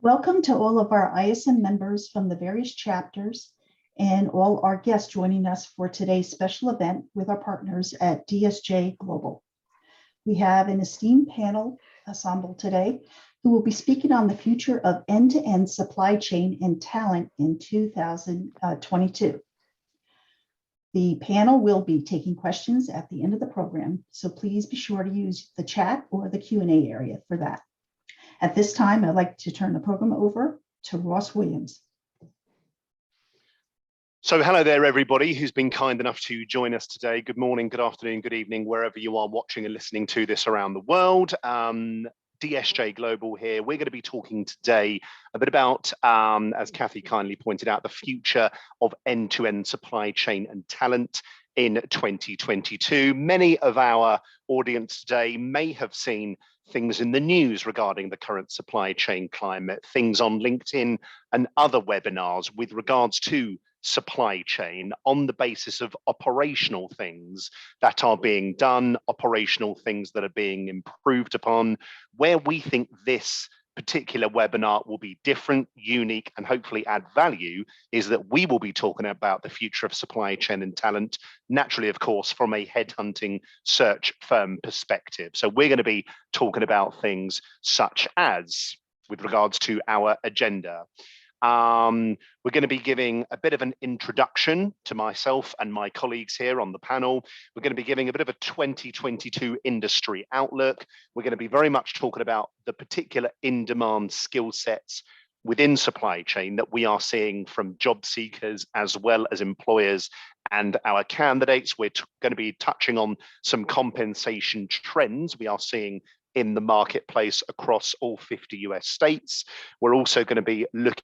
Welcome to all of our ISM members from the various chapters and all our guests joining us for today's special event with our partners at DSJ Global. We have an esteemed panel assembled today who will be speaking on the future of end-to-end supply chain and talent in 2022. The panel will be taking questions at the end of the program, so please be sure to use the chat or the Q&A area for that. At this time, I'd like to turn the program over to Ross Williams. So hello there, everybody who's been kind enough to join us today. Good morning, good afternoon, good evening, wherever you are watching and listening to this around the world. DSJ Global here. We're going to be talking today a bit about, as Kathy kindly pointed out, the future of end-to-end supply chain and talent in 2022. Many of our audience today may have seen things in the news regarding the current supply chain climate, things on LinkedIn and other webinars with regards to supply chain on the basis of operational things that are being done, operational things that are being improved upon. Where we think this particular webinar will be different, unique, and hopefully add value is that we will be talking about the future of supply chain and talent, naturally, of course, from a headhunting search firm perspective. So we're going to be talking about things such as, with regards to our agenda, we're going to be giving a bit of an introduction to myself and my colleagues here on the panel. We're going to be giving a bit of a 2022 industry outlook. We're going to be very much talking about the particular in-demand skill sets within supply chain that we are seeing from job seekers as well as employers and our candidates. We're going to be touching on some compensation trends we are seeing in the marketplace across all 50 US states. We're also going to be looking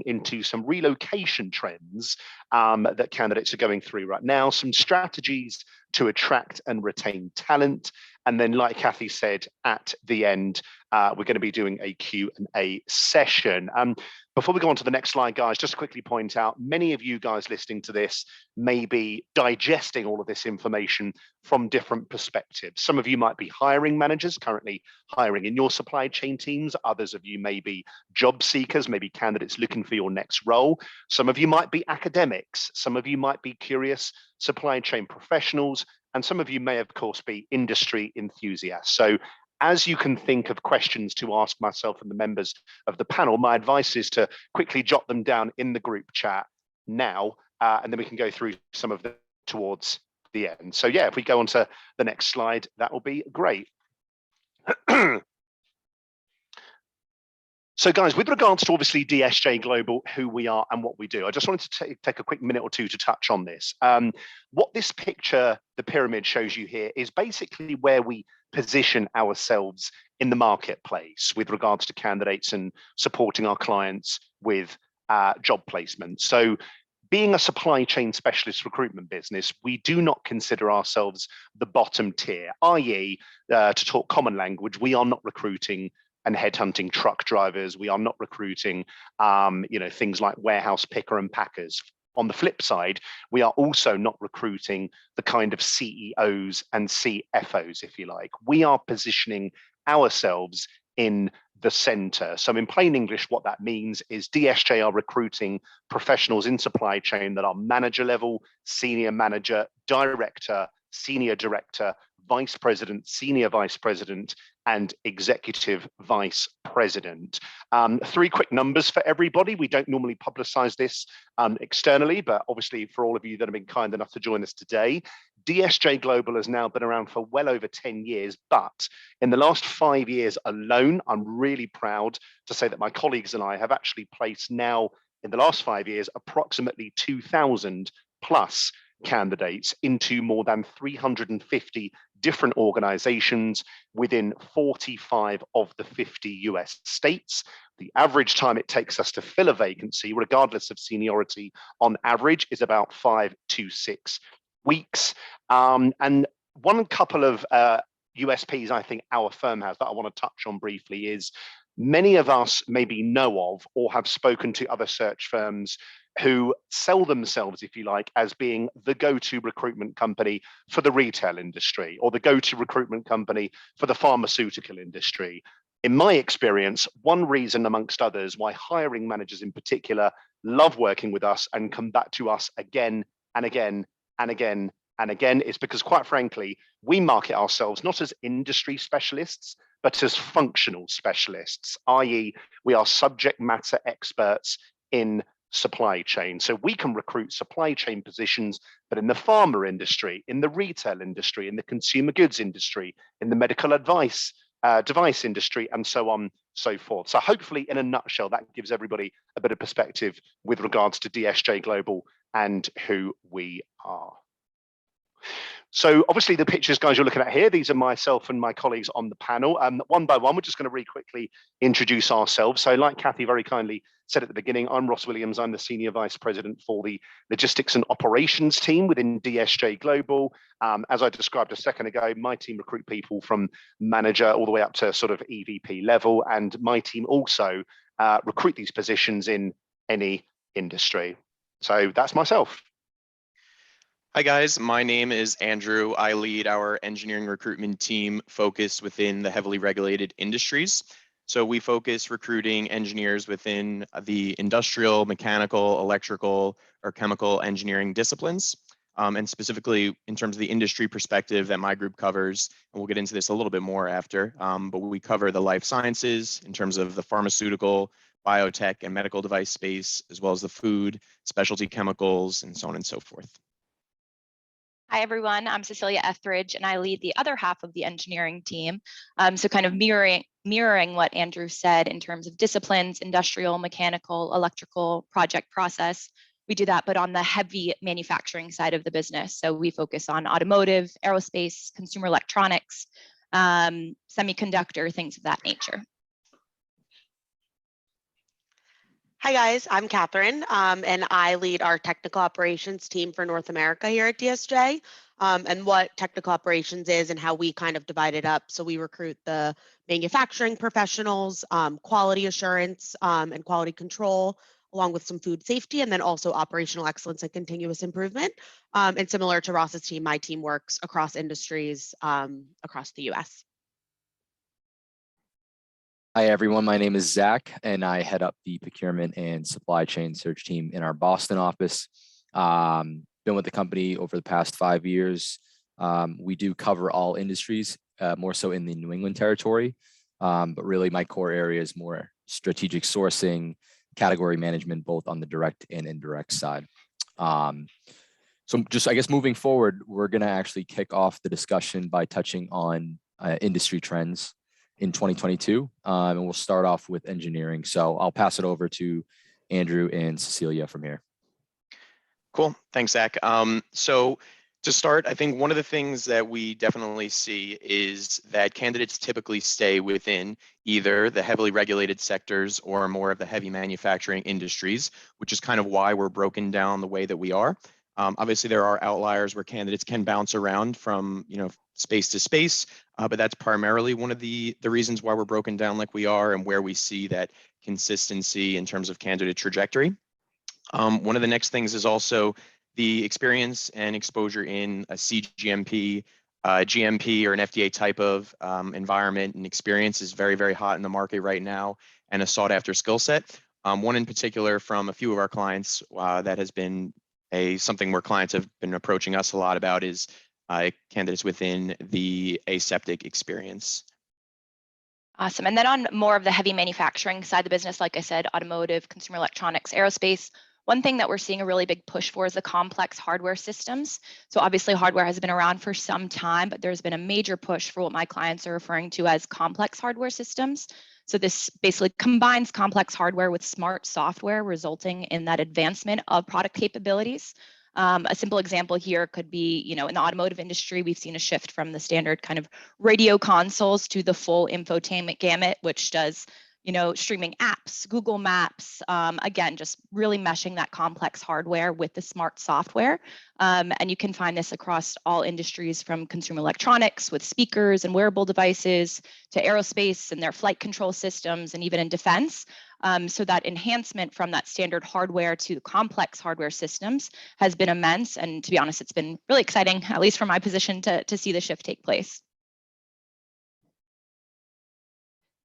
into some relocation trends that candidates are going through right now, some strategies to attract and retain talent. And then, like Kathy said, at the end, we're going to be doing a Q&A session. Before we go on to the next slide, guys, just to quickly point out, many of you guys listening to this may be digesting all of this information from different perspectives. Some of you might be hiring managers, currently hiring in your supply chain teams. Others of you may be job seekers, maybe candidates looking for your next role. Some of you might be academics. Some of you might be curious supply chain professionals. And some of you may, of course, be industry enthusiasts. So as you can think of questions to ask myself and the members of the panel, my advice is to quickly jot them down in the group chat now, and then we can go through some of them towards the end. So yeah, if we go on to the next slide, that will be great. So guys, with regards to obviously DSJ Global, who we are and what we do, I just wanted to take a quick minute or two to touch on this. What this picture, the pyramid shows you here, is basically where we position ourselves in the marketplace with regards to candidates and supporting our clients with job placement. So being a supply chain specialist recruitment business, we do not consider ourselves the bottom tier, i.e., to talk common language, we are not recruiting and headhunting truck drivers. We are not recruiting, things like warehouse picker and packers. On the flip side, we are also not recruiting the kind of CEOs and CFOs, if you like. We are positioning ourselves in the center. So in plain English, what that means is DSJ are recruiting professionals in supply chain that are manager level, senior manager, director, senior director, vice president, senior vice president, and executive vice president. Three quick numbers for everybody. We don't normally publicize this externally, but obviously for all of you that have been kind enough to join us today, DSJ Global has now been around for well over 10 years, but in the last 5 years alone, I'm really proud to say that my colleagues and I have actually placed now in the last 5 years, approximately 2,000 plus candidates into more than 350 different organizations within 45 of the 50 US states. The average time it takes us to fill a vacancy, regardless of seniority, on average is about 5 to 6 weeks. And one couple of USPs I think our firm has that I want to touch on briefly is many of us maybe know of or have spoken to other search firms who sell themselves, if you like, as being the go-to recruitment company for the retail industry or the go-to recruitment company for the pharmaceutical industry. In my experience, one reason amongst others why hiring managers in particular love working with us and come back to us again and again and again and again is because, quite frankly, we market ourselves not as industry specialists, but as functional specialists, i.e. we are subject matter experts in supply chain. So we can recruit supply chain positions, but in the pharma industry, in the retail industry, in the consumer goods industry, in the medical device industry, and so on, so forth. So hopefully, in a nutshell, that gives everybody a bit of perspective with regards to DSJ Global and who we are. So obviously the pictures, guys, you're looking at here, these are myself and my colleagues on the panel. One by one, we're just going to really quickly introduce ourselves. So like Kathy very kindly said at the beginning, I'm Ross Williams. I'm the Senior Vice President for the Logistics and Operations team within DSJ Global. As I described a second ago, my team recruit people from manager all the way up to sort of EVP level. And my team also recruit these positions in any industry. So that's myself. Hi guys, my name is Andrew. I lead our engineering recruitment team focused within the heavily regulated industries. So we focus recruiting engineers within the industrial, mechanical, electrical, or chemical engineering disciplines. And specifically in terms of the industry perspective that my group covers, and we'll get into this a little bit more after, but we cover the life sciences in terms of the pharmaceutical, biotech, and medical device space, as well as the food, specialty chemicals, and so on and so forth. Hi, everyone. I'm Cecilia Etheridge, and I lead the other half of the engineering team. So kind of mirroring what Andrew said in terms of disciplines, industrial, mechanical, electrical, project process. We do that, but on the heavy manufacturing side of the business. So we focus on automotive, aerospace, consumer electronics, semiconductor, things of that nature. Hi guys, I'm Catherine, and I lead our technical operations team for North America here at DSJ, and what technical operations is and how we kind of divide it up. So we recruit the manufacturing professionals, quality assurance, and quality control, along with some food safety, and then also operational excellence and continuous improvement. And similar to Ross's team, my team works across industries across the US. Hi, everyone. My name is Zach, and I head up the procurement and supply chain search team in our Boston office. Been with the company over the past 5 years. We do cover all industries, more so in the New England territory, but really my core area is more strategic sourcing, category management, both on the direct and indirect side. So just, I guess, moving forward, we're going to actually kick off the discussion by touching on industry trends in 2022, and we'll start off with engineering. So I'll pass it over to Andrew and Cecilia from here. Cool, thanks, Zach. So to start, I think one of the things that we definitely see is that candidates typically stay within either the heavily regulated sectors or more of the heavy manufacturing industries, which is kind of why we're broken down the way that we are. Obviously, there are outliers where candidates can bounce around from, space to space, but that's primarily one of the reasons why we're broken down like we are and where we see that consistency in terms of candidate trajectory. One of the next things is also the experience and exposure in a CGMP, GMP, or an FDA type of environment and experience is very, very hot in the market right now and a sought after skill set. One in particular from a few of our clients that has been something where clients have been approaching us a lot about is candidates within the aseptic experience. Awesome. And then on more of the heavy manufacturing side of the business, like I said, automotive, consumer electronics, aerospace, one thing that we're seeing a really big push for is the complex hardware systems. So obviously hardware has been around for some time, but there's been a major push for what my clients are referring to as complex hardware systems. So this basically combines complex hardware with smart software, resulting in that advancement of product capabilities. A simple example here could be, in the automotive industry, we've seen a shift from the standard kind of radio consoles to the full infotainment gamut, which does, streaming apps, Google Maps, again, just really meshing that complex hardware with the smart software. And you can find this across all industries from consumer electronics with speakers and wearable devices to aerospace and their flight control systems and even in defense. So that enhancement from that standard hardware to complex hardware systems has been immense. And to be honest, it's been really exciting, at least from my position, to see the shift take place.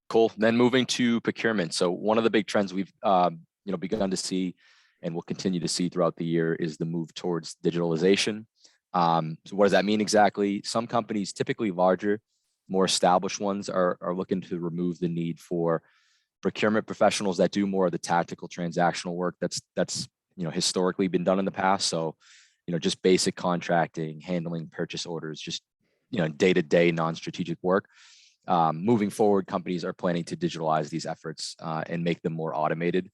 Cool. Then moving to procurement. So one of the big trends we've begun to see and will continue to see throughout the year is the move towards digitalization. So what does that mean exactly? Some companies, typically larger, more established ones, are looking to remove the need for procurement professionals that do more of the tactical transactional work that's historically been done in the past. So just basic contracting, handling purchase orders, just day-to-day non-strategic work. Moving forward, companies are planning to digitalize these efforts and make them more automated.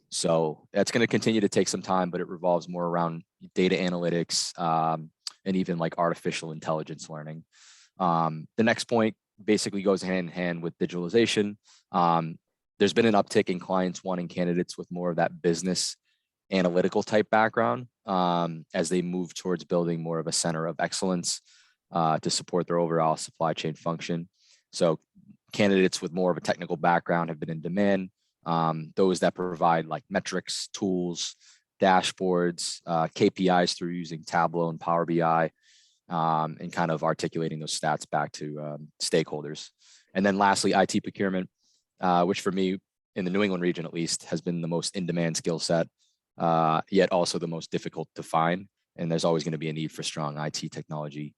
So that's going to continue to take some time, but it revolves more around data analytics and even like artificial intelligence learning. The next point basically goes hand in hand with digitalization. There's been an uptick in clients wanting candidates with more of that business analytical type background as they move towards building more of a center of excellence to support their overall supply chain function. So candidates with more of a technical background have been in demand. Those that provide like metrics, tools, dashboards, KPIs through using Tableau and Power BI, and kind of articulating those stats back to stakeholders. And then lastly, IT procurement, which for me in the New England region at least has been the most in-demand skill set, yet also the most difficult to find. And there's always going to be a need for strong IT technology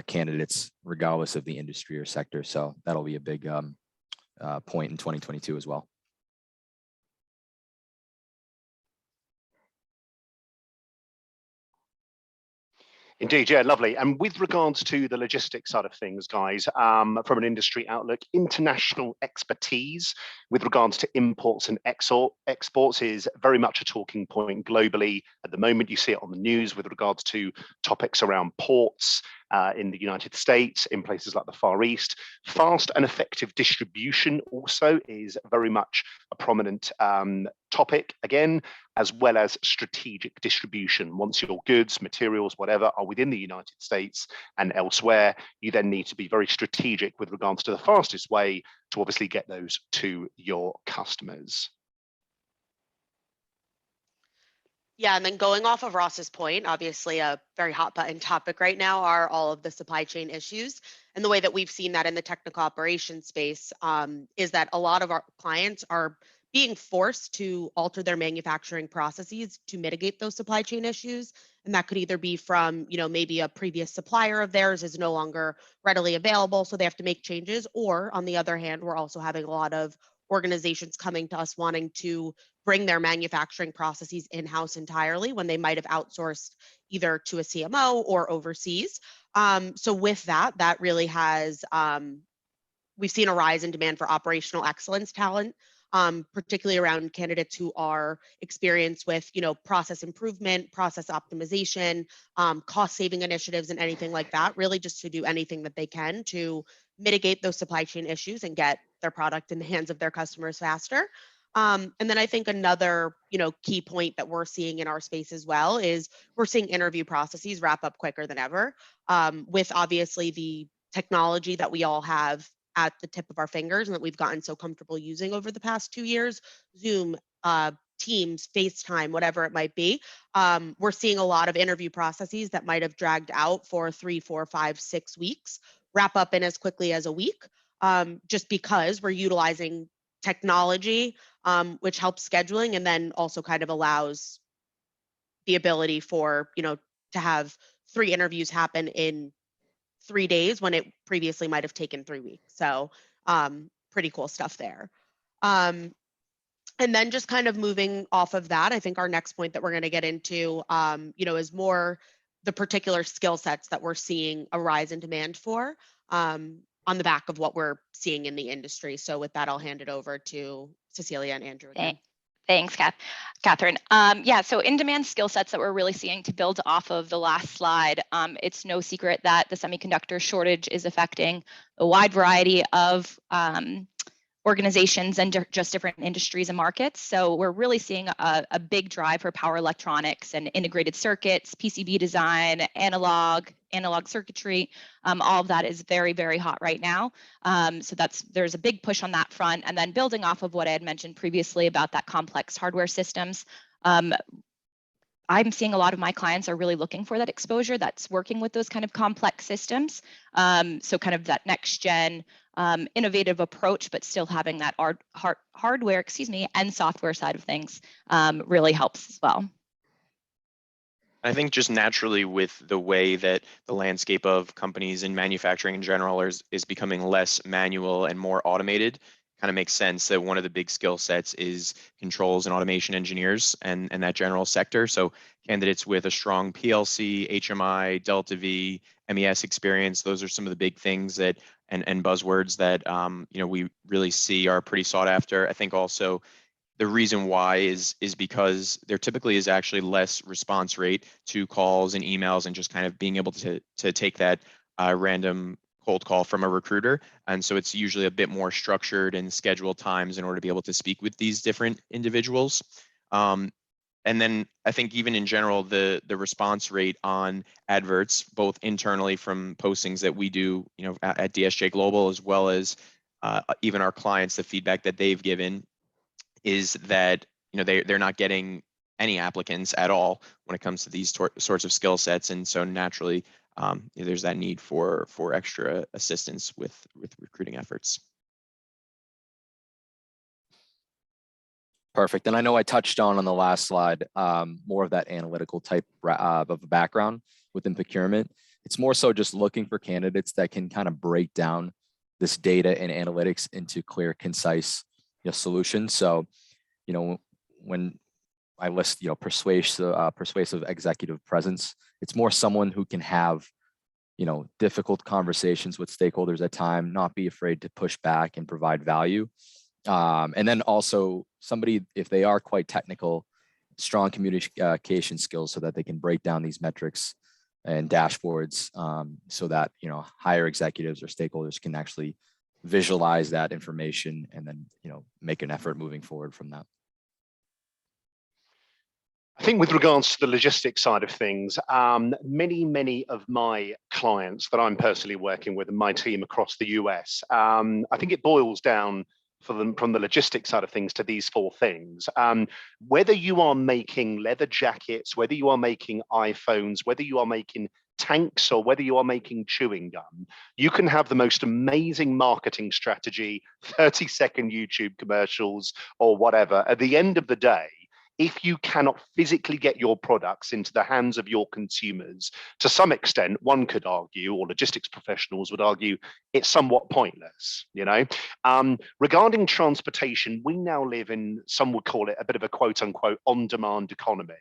candidates, regardless of the industry or sector. So that'll be a big point in 2022 as well. Indeed, yeah, lovely. And with regards to the logistics side of things, guys, from an industry outlook, international expertise with regards to imports and exports is very much a talking point globally. At the moment, you see it on the news with regards to topics around ports in the United States, in places like the Far East. Fast and effective distribution also is very much a prominent topic, again, as well as strategic distribution. Once your goods, materials, whatever, are within the United States and elsewhere, you then need to be very strategic with regards to the fastest way to obviously get those to your customers. Yeah, and then going off of Ross's point, obviously a very hot button topic right now are all of the supply chain issues. And the way that we've seen that in the technical operations space is that a lot of our clients are being forced to alter their manufacturing processes to mitigate those supply chain issues. And that could either be from, maybe a previous supplier of theirs is no longer readily available, so they have to make changes. Or on the other hand, we're also having a lot of organizations coming to us wanting to bring their manufacturing processes in-house entirely when they might have outsourced either to a CMO or overseas. So with that really has, we've seen a rise in demand for operational excellence talent, particularly around candidates who are experienced with, process improvement, process optimization, cost saving initiatives, and anything like that, really just to do anything that they can to mitigate those supply chain issues and get their product in the hands of their customers faster. And then I think another, key point that we're seeing in our space as well is we're seeing interview processes wrap up quicker than ever, with obviously the technology that we all have at the tip of our fingers and that we've gotten so comfortable using over the past 2 years, Zoom, Teams, FaceTime, whatever it might be. We're seeing a lot of interview processes that might have dragged out for 3, 4, 5, 6 weeks, wrap up in as quickly as a week, just because we're utilizing technology, which helps scheduling and then also kind of allows the ability for, to have 3 interviews happen in 3 days when it previously might have taken 3 weeks. So pretty cool stuff there. And then just kind of moving off of that, I think our next point that we're going to get into, is more the particular skill sets that we're seeing a rise in demand for on the back of what we're seeing in the industry. So with that, I'll hand it over to Cecilia and Andrew again. Thanks, Catherine. So in-demand skill sets that we're really seeing, to build off of the last slide, it's no secret that the semiconductor shortage is affecting a wide variety of organizations and just different industries and markets. So we're really seeing a big drive for power electronics and integrated circuits, PCB design, analog circuitry. All of that is very, very hot right now. So there's a big push on that front. And then building off of what I had mentioned previously about that complex hardware systems, I'm seeing a lot of my clients are really looking for that exposure that's working with those kind of complex systems. So kind of that next gen innovative approach, but still having that hardware, and software side of things really helps as well. I think just naturally with the way that the landscape of companies and manufacturing in general is becoming less manual and more automated, kind of makes sense that one of the big skill sets is controls and automation engineers and that general sector. So candidates with a strong PLC, HMI, Delta V, MES experience, those are some of the big things that and buzzwords that we really see are pretty sought after. I think also the reason why is because there typically is actually less response rate to calls and emails and just kind of being able to take that random cold call from a recruiter. And so it's usually a bit more structured and scheduled times in order to be able to speak with these different individuals. And then I think even in general, the response rate on adverts, both internally from postings that we do, at DSJ Global, as well as even our clients, the feedback that they've given is that they're not getting any applicants at all when it comes to these sorts of skill sets, and so naturally there's that need for extra assistance with recruiting efforts. Perfect. And I know I touched on the last slide more of that analytical type of a background within procurement. It's more so just looking for candidates that can kind of break down this data and analytics into clear, concise solutions. So, when I list, persuasive executive presence, it's more someone who can have, difficult conversations with stakeholders at time, not be afraid to push back and provide value. And then also somebody, if they are quite technical, strong communication skills so that they can break down these metrics and dashboards so that, higher executives or stakeholders can actually visualize that information and then, make an effort moving forward from that. I think with regards to the logistics side of things, many of my clients that I'm personally working with and my team across the US, I think it boils down for them from the logistics side of things to these four things. Whether you are making leather jackets, whether you are making iPhones, whether you are making tanks, or whether you are making chewing gum, you can have the most amazing marketing strategy, 30-second YouTube commercials or whatever. At the end of the day, if you cannot physically get your products into the hands of your consumers, to some extent, one could argue, or logistics professionals would argue, it's somewhat pointless, Regarding transportation, we now live in, some would call it a bit of a quote unquote on-demand economy.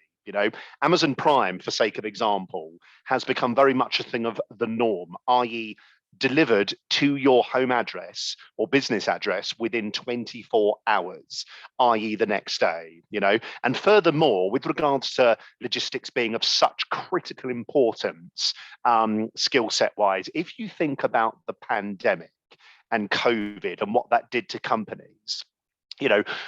Amazon Prime, for sake of example, has become very much a thing of the norm, i.e. delivered to your home address or business address within 24 hours, i.e. the next day, And furthermore, with regards to logistics being of such critical importance, skill set wise, if you think about the pandemic and COVID and what that did to companies,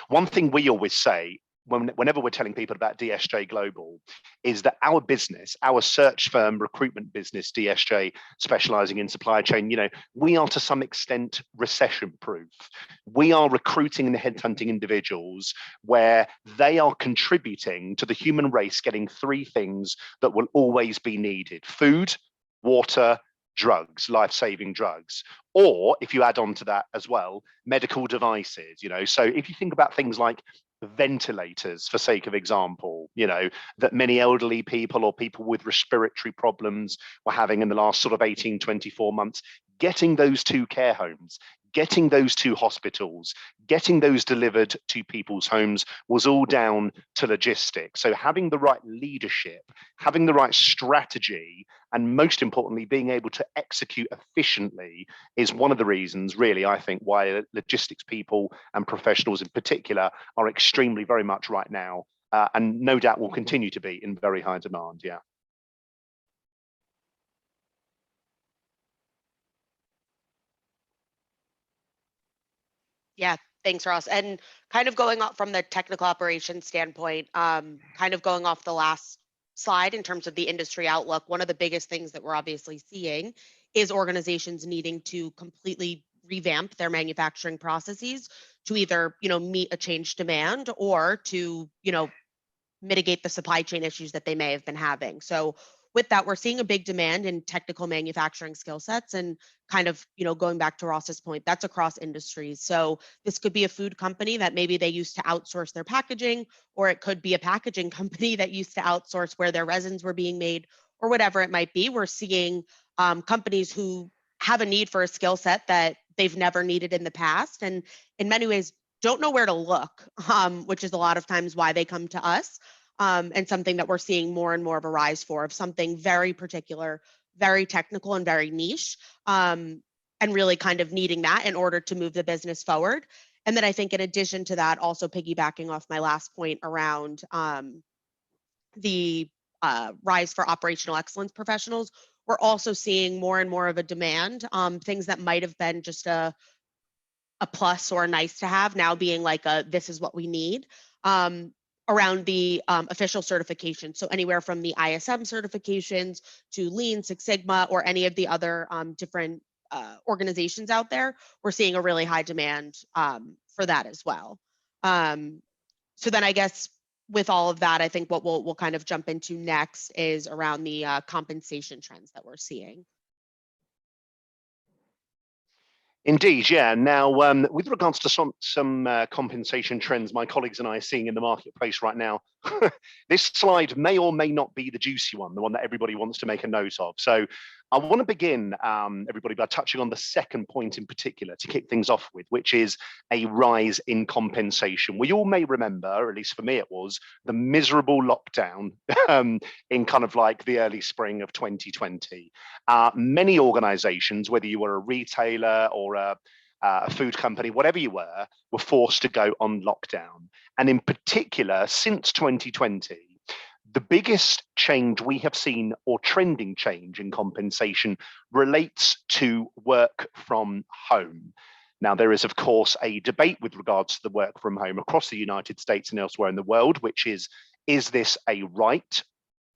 one thing we always say, whenever we're telling people about DSJ Global, is that our business, our search firm recruitment business, DSJ, specializing in supply chain, we are to some extent recession proof. We are recruiting and headhunting individuals where they are contributing to the human race getting three things that will always be needed: food, water, drugs, life-saving drugs, or if you add on to that as well, medical devices, So if you think about things like ventilators, for sake of example, that many elderly people or people with respiratory problems were having in the last sort of 18, 24 months, getting those to care homes, getting those to hospitals, getting those delivered to people's homes was all down to logistics. So having the right leadership, having the right strategy, and most importantly, being able to execute efficiently is one of the reasons, really, I think, why logistics people and professionals in particular are extremely very much right now, and no doubt will continue to be in very high demand. Yeah. Yeah, thanks, Ross. And kind of going off from the technical operations standpoint, kind of going off the last slide in terms of the industry outlook, one of the biggest things that we're obviously seeing is organizations needing to completely revamp their manufacturing processes to either, meet a changed demand or to, mitigate the supply chain issues that they may have been having. So with that, we're seeing a big demand in technical manufacturing skill sets, and kind of, going back to Ross's point, that's across industries. So this could be a food company that maybe they used to outsource their packaging, or it could be a packaging company that used to outsource where their resins were being made, or whatever it might be. We're seeing companies who have a need for a skill set that they've never needed in the past, and in many ways don't know where to look, which is a lot of times why they come to us, and something that we're seeing more and more of a rise for, of something very particular, very technical, and very niche, and really kind of needing that in order to move the business forward. And then I think in addition to that, also piggybacking off my last point around the rise for operational excellence professionals, we're also seeing more and more of a demand, things that might have been just a plus or a nice to have, now being like this is what we need, around the official certification. So anywhere from the ISM certifications to Lean, Six Sigma, or any of the other different organizations out there, we're seeing a really high demand for that as well. So then I guess with all of that, I think what we'll kind of jump into next is around the compensation trends that we're seeing. Indeed, yeah. Now, with regards to some compensation trends my colleagues and I are seeing in the marketplace right now, this slide may or may not be the juicy one, the one that everybody wants to make a note of. So I want to begin, everybody, by touching on the second point in particular to kick things off with, which is a rise in compensation. We all may remember, or at least for me it was, the miserable lockdown in kind of like the early spring of 2020. Many organizations, whether you were a retailer or a food company, whatever you were forced to go on lockdown. And in particular, since 2020, the biggest change we have seen, or trending change in compensation, relates to work from home. Now, there is, of course, a debate with regards to the work from home across the United States and elsewhere in the world, which is this a right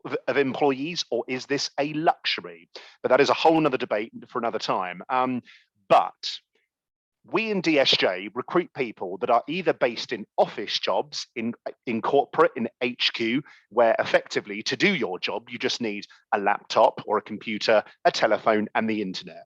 of employees, or is this a luxury? But that is a whole nother debate for another time. But we in DSJ recruit people that are either based in office jobs, in corporate, in HQ, where effectively to do your job, you just need a laptop or a computer, a telephone, and the internet.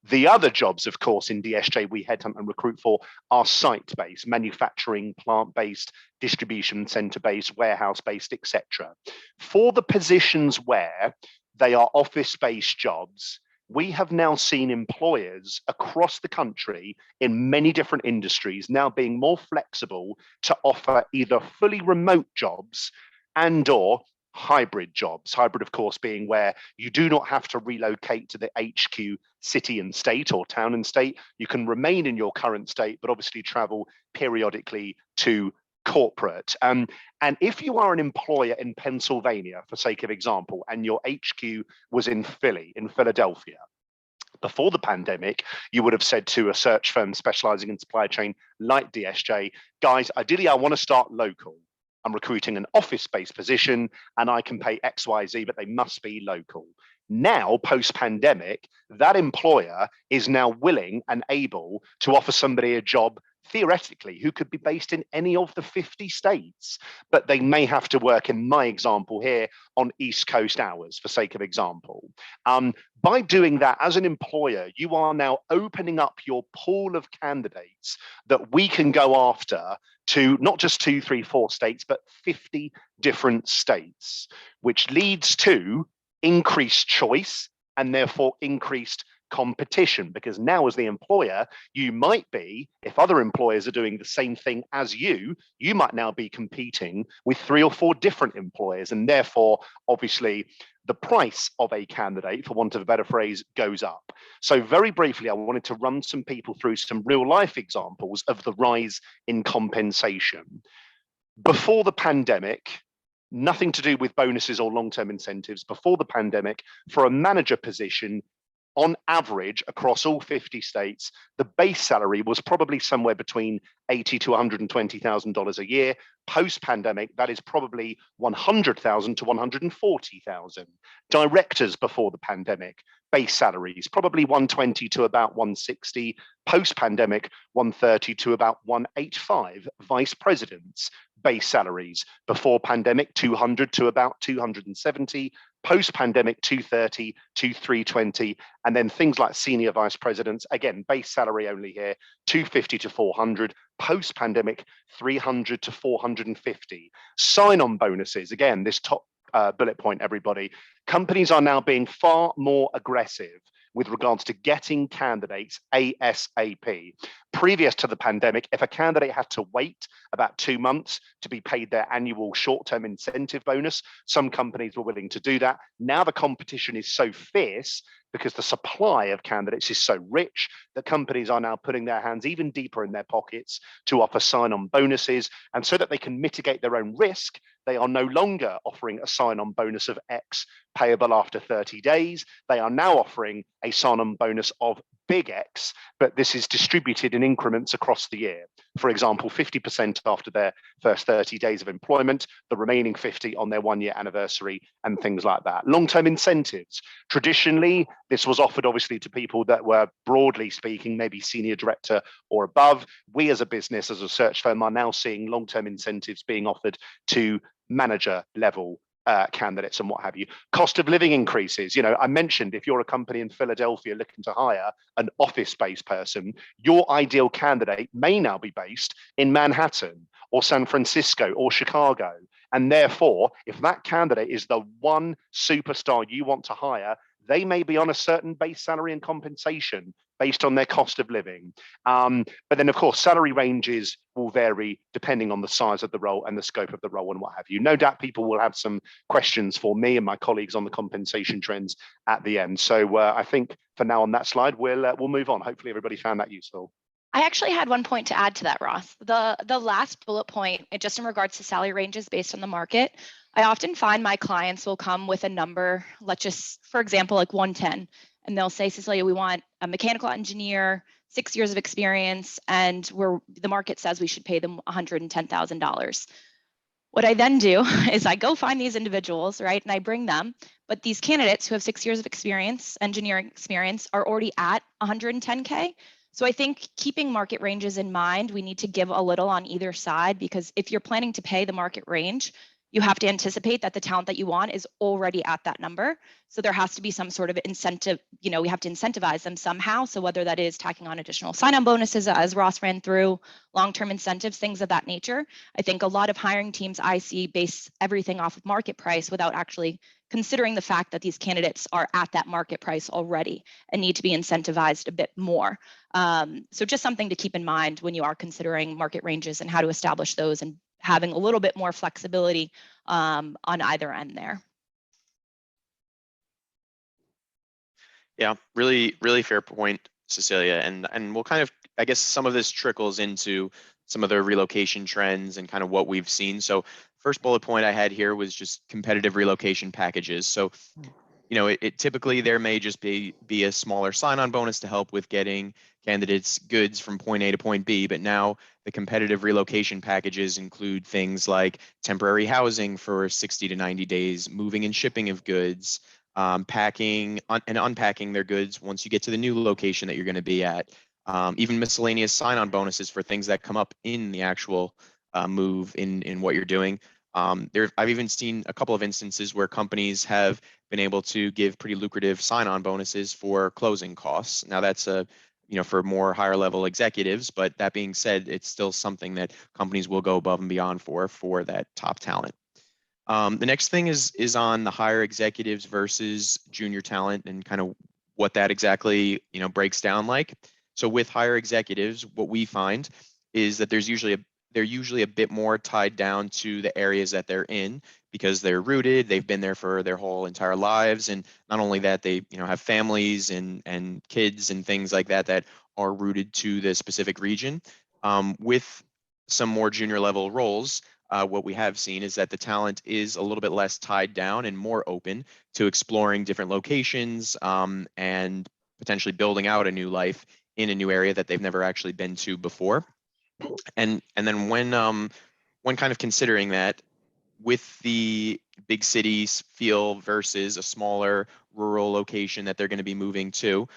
The other jobs, of course, in DSJ we headhunt and recruit for are site-based, manufacturing, plant-based, distribution center-based, warehouse-based, etc. For the positions where they are office-based jobs, we have now seen employers across the country in many different industries now being more flexible to offer either fully remote jobs and/or hybrid jobs. Hybrid, of course, being where you do not have to relocate to the HQ city and state or town and state. You can remain in your current state, but obviously travel periodically to corporate. And if you are an employer in Pennsylvania, for sake of example, and your HQ was in Philadelphia, before the pandemic, you would have said to a search firm specializing in supply chain like DSJ, guys, ideally, I want to start local. I'm recruiting an office-based position and I can pay XYZ, but they must be local. Now, post-pandemic, that employer is now willing and able to offer somebody a job, theoretically, who could be based in any of the 50 states, but they may have to work, in my example here, on East Coast hours, for sake of example. By doing that as an employer, you are now opening up your pool of candidates that we can go after to not just 2, 3, 4 states, but 50 different states, which leads to increased choice and therefore increased competition, because now as the employer, you might be, if other employers are doing the same thing as you might now be competing with 3 or 4 different employers, and therefore obviously the price of a candidate, for want of a better phrase, goes up. So very briefly, I wanted to run some people through some real life examples of the rise in compensation. Before the pandemic, nothing to do with bonuses or long-term incentives, before the pandemic, for a manager position, on average, across all 50 states, the base salary was probably somewhere between $80,000 to $120,000 a year. Post-pandemic, that is probably $100,000 to $140,000. Directors before the pandemic, base salaries, probably $120,000 to about $160,000. Post-pandemic, $130,000 to about $185,000. Vice presidents, base salaries. Before pandemic, 200 to about 270. Post-pandemic, 230 to 320. And then things like senior vice presidents, again, base salary only here, 250 to 400. Post-pandemic, 300 to 450. Sign-on bonuses, again, this top bullet point, everybody. Companies are now being far more aggressive with regards to getting candidates ASAP. Previous to the pandemic, if a candidate had to wait about 2 months to be paid their annual short-term incentive bonus, some companies were willing to do that. Now the competition is so fierce because the supply of candidates is so rich that companies are now putting their hands even deeper in their pockets to offer sign-on bonuses. And so that they can mitigate their own risk, they are no longer offering a sign-on bonus of X payable after 30 days. They are now offering a sign-on bonus of big X, but this is distributed in increments across the year. For example, 50% after their first 30 days of employment, the remaining 50 on their 1-year anniversary, and things like that. Long-term incentives. Traditionally, this was offered obviously to people that were, broadly speaking, maybe senior director or above. We as a business, as a search firm, are now seeing long-term incentives being offered to manager level candidates and what have you. Cost of living increases. I mentioned if you're a company in Philadelphia looking to hire an office-based person, your ideal candidate may now be based in Manhattan or San Francisco or Chicago. And therefore, if that candidate is the one superstar you want to hire, they may be on a certain base salary and compensation based on their cost of living. But then, of course, salary ranges will vary depending on the size of the role and the scope of the role and what have you. No doubt people will have some questions for me and my colleagues on the compensation trends at the end. So I think for now on that slide, we'll move on. Hopefully everybody found that useful. I actually had one point to add to that, Ross. The last bullet point, just in regards to salary ranges based on the market, I often find my clients will come with a number, let's just, for example, like 110, and they'll say, Cecilia, we want a mechanical engineer, 6 years of experience, and the market says we should pay them $110,000. What I then do is I go find these individuals, right, and I bring them, but these candidates who have 6 years of experience, engineering experience, are already at 110K. So I think keeping market ranges in mind, we need to give a little on either side, because if you're planning to pay the market range, you have to anticipate that the talent that you want is already at that number. So there has to be some sort of incentive, we have to incentivize them somehow. So whether that is tacking on additional sign-on bonuses, as Ross ran through, long-term incentives, things of that nature. I think a lot of hiring teams I see base everything off of market price without actually considering the fact that these candidates are at that market price already and need to be incentivized a bit more. So just something to keep in mind when you are considering market ranges and how to establish those, and having a little bit more flexibility on either end there. Yeah, really, really fair point, Cecilia. And we'll kind of, I guess some of this trickles into some of the relocation trends and kind of what we've seen. So first bullet point I had here was just competitive relocation packages. So, it typically there may just be a smaller sign-on bonus to help with getting candidates goods from point A to point B, but now the competitive relocation packages include things like temporary housing for 60 to 90 days, moving and shipping of goods, packing and unpacking their goods once you get to the new location that you're going to be at, even miscellaneous sign-on bonuses for things that come up in the actual move in what you're doing. I've even seen a couple of instances where companies have been able to give pretty lucrative sign-on bonuses for closing costs. Now that's for more higher level executives, but that being said, it's still something that companies will go above and beyond for that top talent. The next thing is on the higher executives versus junior talent and kind of what that exactly breaks down like. So with higher executives, what we find is that they're usually a bit more tied down to the areas that they're in, because they're rooted, they've been there for their whole entire lives. And not only that, they have families and kids and things like that are rooted to the specific region. With some more junior level roles, what we have seen is that the talent is a little bit less tied down and more open to exploring different locations and potentially building out a new life in a new area that they've never actually been to before. And then when kind of considering that with the big cities feel versus a smaller rural location that they're going to be moving to,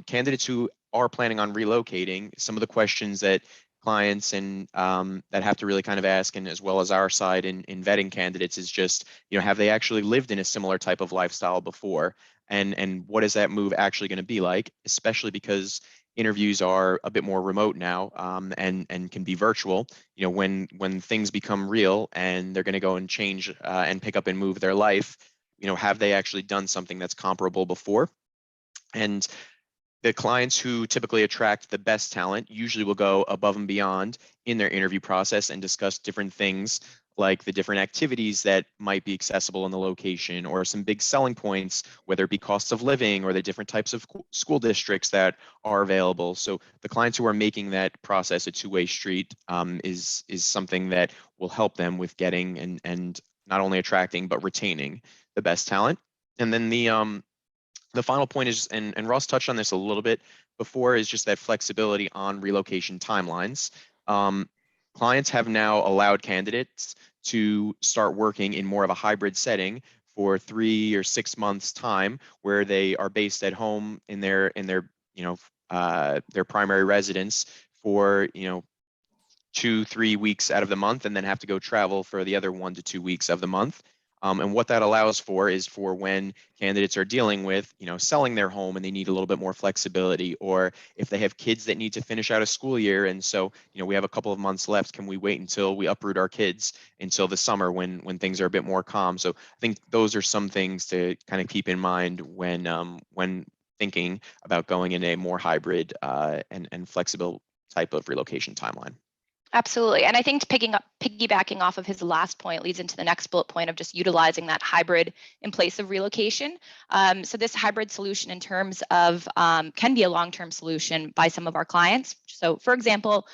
candidates who are planning on relocating, some of the questions that clients and that have to really kind of ask, and as well as our side in vetting candidates, is just, have they actually lived in a similar type of lifestyle before? And what is that move actually going to be like, especially because interviews are a bit more remote now, and can be virtual. When things become real and they're going to go and change and pick up and move their life, have they actually done something that's comparable before? And the clients who typically attract the best talent usually will go above and beyond in their interview process and discuss different things like the different activities that might be accessible in the location, or some big selling points, whether it be cost of living or the different types of school districts that are available. So the clients who are making that process a two-way street is something that will help them with getting and not only attracting but retaining the best talent. And then the final point is, and Ross touched on this a little bit before, is just that flexibility on relocation timelines. Clients have now allowed candidates to start working in more of a hybrid setting for 3 or 6 months time, where they are based at home in their their primary residence for 2-3 weeks out of the month, and then have to go travel for the other 1 to 2 weeks of the month. And what that allows for is for when candidates are dealing with, selling their home and they need a little bit more flexibility, or if they have kids that need to finish out a school year. And so, we have a couple of months left. Can we wait until we uproot our kids until the summer when things are a bit more calm? So I think those are some things to kind of keep in mind when thinking about going in a more hybrid and flexible type of relocation timeline. Absolutely. And I think piggybacking off of his last point leads into the next bullet point of just utilizing that hybrid in place of relocation. So this hybrid solution in terms of can be a long-term solution by some of our clients. So for example,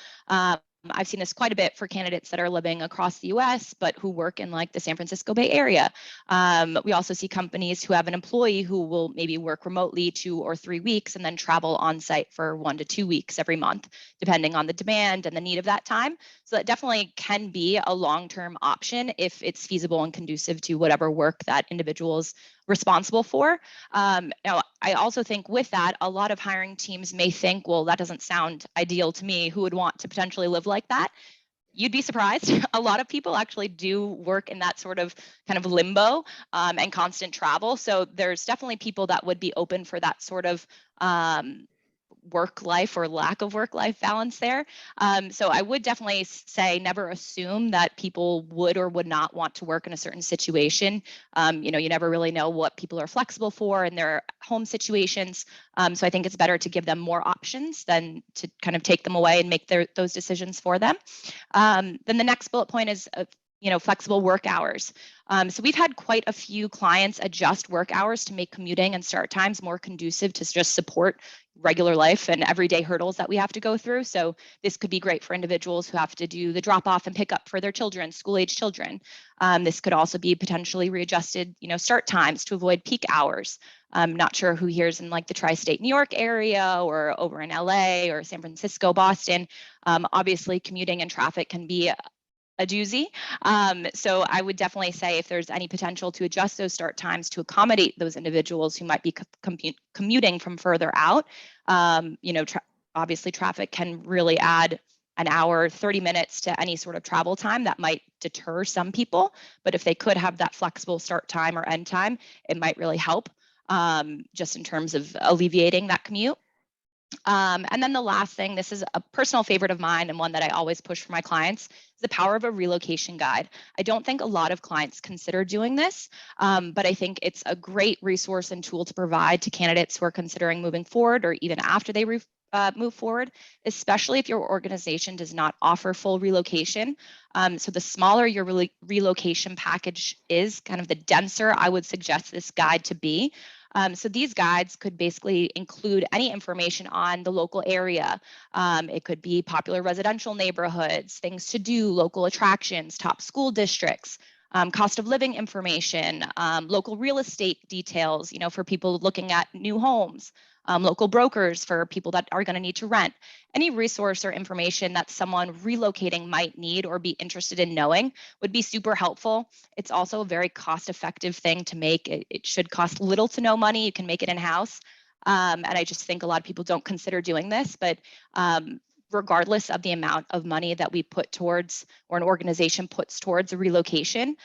I've seen this quite a bit for candidates that are living across the US, but who work in like the San Francisco Bay Area. We also see companies who have an employee who will maybe work remotely 2 or 3 weeks and then travel on site for 1 to 2 weeks every month, depending on the demand and the need of that time. So that definitely can be a long-term option if it's feasible and conducive to whatever work that individual is responsible for. Now, I also think with that, a lot of hiring teams may think, well, that doesn't sound ideal to me. Who would want to potentially live like that? You'd be surprised. A lot of people actually do work in that sort of kind of limbo and constant travel. So there's definitely people that would be open for that sort of work-life or lack of work-life balance there. So I would definitely say never assume that people would or would not want to work in a certain situation. You never really know what people are flexible for in their home situations. So I think it's better to give them more options than to kind of take them away and make those decisions for them. Then the next bullet point is flexible work hours. So we've had quite a few clients adjust work hours to make commuting and start times more conducive to just support regular life and everyday hurdles that we have to go through. So this could be great for individuals who have to do the drop off and pick up for their children, school-age children. This could also be potentially readjusted, start times to avoid peak hours. I'm not sure who here's in like the tri-state New York area or over in LA or San Francisco, Boston. Obviously, commuting and traffic can be a doozy. So I would definitely say if there's any potential to adjust those start times to accommodate those individuals who might be commuting from further out, obviously traffic can really add an hour, 30 minutes to any sort of travel time that might deter some people. But if they could have that flexible start time or end time, it might really help just in terms of alleviating that commute. And then the last thing, this is a personal favorite of mine and one that I always push for my clients, is the power of a relocation guide. I don't think a lot of clients consider doing this, but I think it's a great resource and tool to provide to candidates who are considering moving forward or even after they move forward, especially if your organization does not offer full relocation. So the smaller your relocation package is, kind of the denser I would suggest this guide to be. So these guides could basically include any information on the local area. It could be popular residential neighborhoods, things to do, local attractions, top school districts, cost of living information, local real estate details, for people looking at new homes, local brokers for people that are going to need to rent. Any resource or information that someone relocating might need or be interested in knowing would be super helpful. It's also a very cost-effective thing to make. It should cost little to no money. You can make it in-house. And I just think a lot of people don't consider doing this, but regardless of the amount of money that we put towards or an organization puts towards a relocation,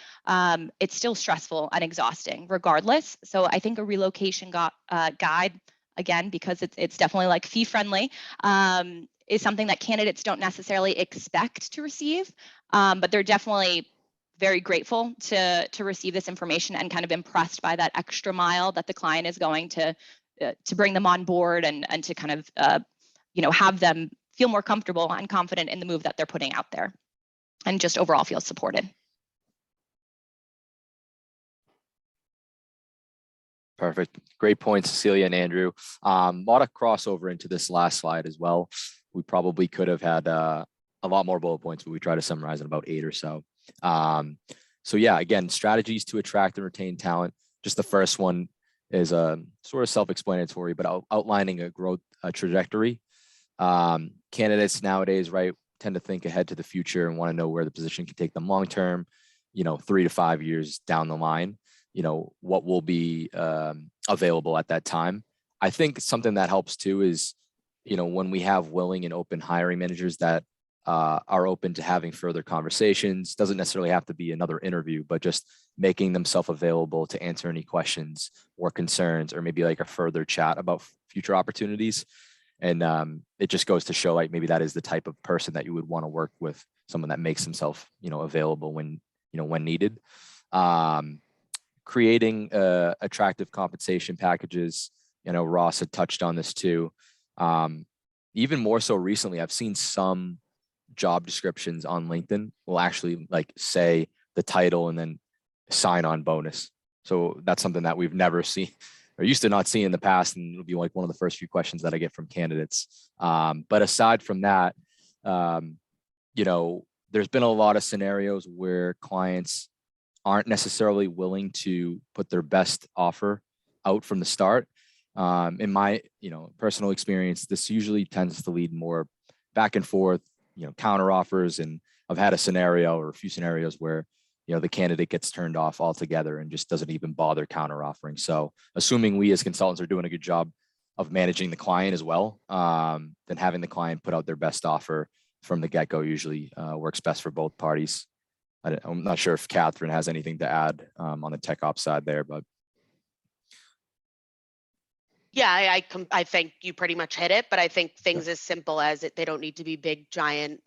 it's still stressful and exhausting regardless. So I think a relocation guide, again, because it's definitely like fee friendly, is something that candidates don't necessarily expect to receive, but they're definitely very grateful to receive this information and kind of impressed by that extra mile that the client is going to bring them on board and to kind of have them feel more comfortable and confident in the move that they're putting out there, and just overall feel supported. Perfect. Great points, Cecilia and Andrew. A lot of crossover into this last slide as well. We probably could have had a lot more bullet points, but we try to summarize in about 8 or so. So yeah, again, strategies to attract and retain talent. Just the first one is sort of self-explanatory, but outlining a growth trajectory. Candidates nowadays, right, tend to think ahead to the future and want to know where the position can take them long term, 3 to 5 years down the line, what will be available at that time. I think something that helps too is, when we have willing and open hiring managers that are open to having further conversations. Doesn't necessarily have to be another interview, but just making themselves available to answer any questions or concerns, or maybe like a further chat about future opportunities. And it just goes to show, like, maybe that is the type of person that you would want to work with, someone that makes himself, available when needed. Creating attractive compensation packages. Ross had touched on this too. Even more so recently, I've seen some job descriptions on LinkedIn will actually say the title and then sign-on bonus. So that's something that we've never seen or used to not see in the past, and it'll be like one of the first few questions that I get from candidates. But aside from that, there's been a lot of scenarios where clients aren't necessarily willing to put their best offer out from the start. In my personal experience, this usually tends to lead more back and forth, counter offers. And I've had a scenario or a few scenarios where the candidate gets turned off altogether and just doesn't even bother counter offering. So assuming we as consultants are doing a good job of managing the client as well, then having the client put out their best offer from the get-go usually works best for both parties. I'm not sure if Catherine has anything to add on the tech ops side there, but. Yeah, I think you pretty much hit it, but I think things as simple as they don't need to be big, giant,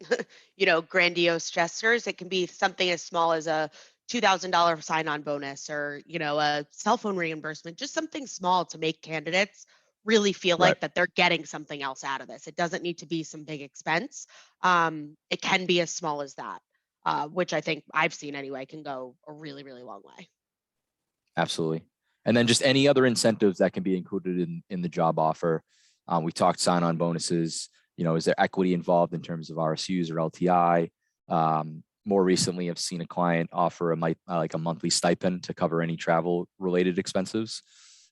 grandiose gestures. It can be something as small as a $2,000 sign-on bonus, or, a cell phone reimbursement, just something small to make candidates really feel like that they're getting something else out of this. It doesn't need to be some big expense. It can be as small as that, which I think I've seen anyway, can go a really, really long way. Absolutely. And then just any other incentives that can be included in the job offer. We talked sign-on bonuses. Is there equity involved in terms of RSUs or LTI? More recently, I've seen a client offer a monthly stipend to cover any travel-related expenses.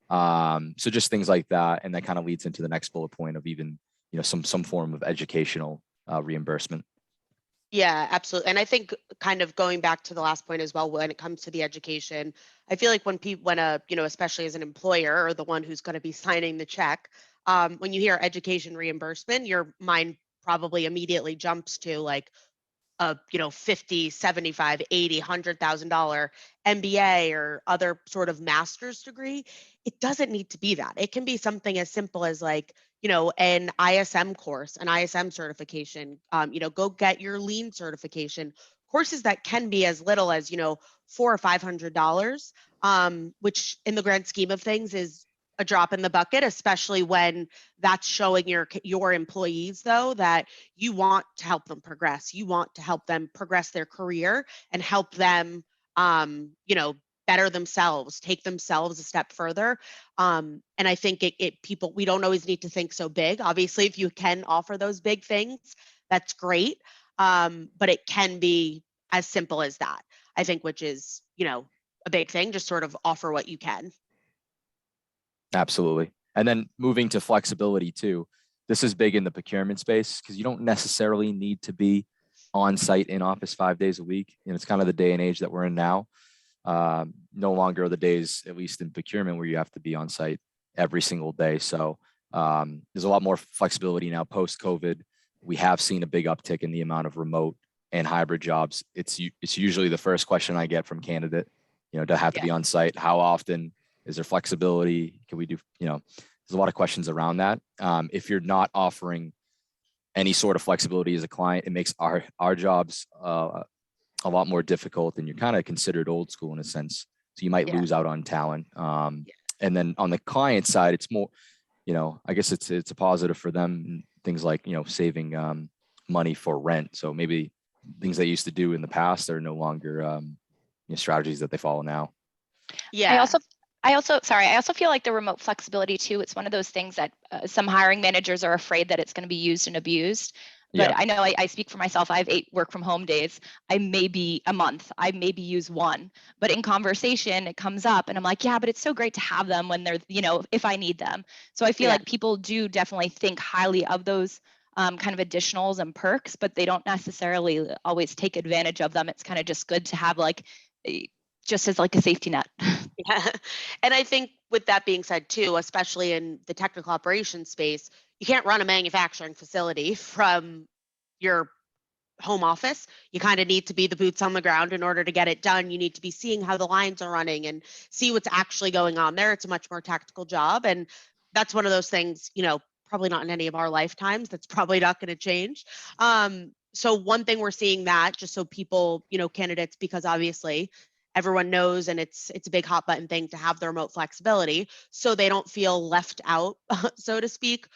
So just things like that, and that kind of leads into the next bullet point of even some form of educational reimbursement. Yeah, absolutely. And I think kind of going back to the last point as well, when it comes to the education, I feel like when especially as an employer or the one who's going to be signing the check, when you hear education reimbursement, your mind probably immediately jumps to like a, $50, $75, $80, $100,000 MBA or other sort of master's degree. It doesn't need to be that. It can be something as simple as an ISM course, an ISM certification, go get your lean certification, courses that can be as little as, $400 or $500, which in the grand scheme of things is a drop in the bucket, especially when that's showing your employees, though, that you want to help them progress. You want to help them progress their career and help them, better themselves, take themselves a step further. And I think we don't always need to think so big. Obviously, if you can offer those big things, that's great. But it can be as simple as that, I think, which is, a big thing. Just sort of offer what you can. Absolutely. And then moving to flexibility too. This is big in the procurement space because you don't necessarily need to be on site in office 5 days a week. It's kind of the day and age that we're in now. No longer are the days, at least in procurement, where you have to be on site every single day. So there's a lot more flexibility now post-COVID We have seen a big uptick in the amount of remote and hybrid jobs. It's usually the first question I get from candidate, to have to be on site. How often? Is there flexibility? Can we do, there's a lot of questions around that. If you're not offering any sort of flexibility as a client, it makes our jobs a lot more difficult, and you're kind of considered old school in a sense. So you might lose out on talent. And then on the client side, it's more, I guess it's a positive for them. Things like, saving money for rent. So maybe things they used to do in the past are no longer strategies that they follow now. I also feel like the remote flexibility too, it's one of those things that some hiring managers are afraid that it's going to be used and abused. But I know I speak for myself. I have 8 work from home days. I maybe a month, I maybe use 1, but in conversation it comes up and I'm like, yeah, but it's so great to have them when they're, if I need them. So I feel like people do definitely think highly of those kind of additionals and perks, but they don't necessarily always take advantage of them. It's kind of just good to have just as like a safety net. Yeah. And I think with that being said too, especially in the technical operations space, you can't run a manufacturing facility from your home office. You kind of need to be the boots on the ground in order to get it done. You need to be seeing how the lines are running and see what's actually going on there. It's a much more tactical job. And that's one of those things, probably not in any of our lifetimes. That's probably not going to change. So one thing we're seeing that just so people, candidates, because obviously everyone knows, and it's a big hot button thing to have the remote flexibility so they don't feel left out, so to speak.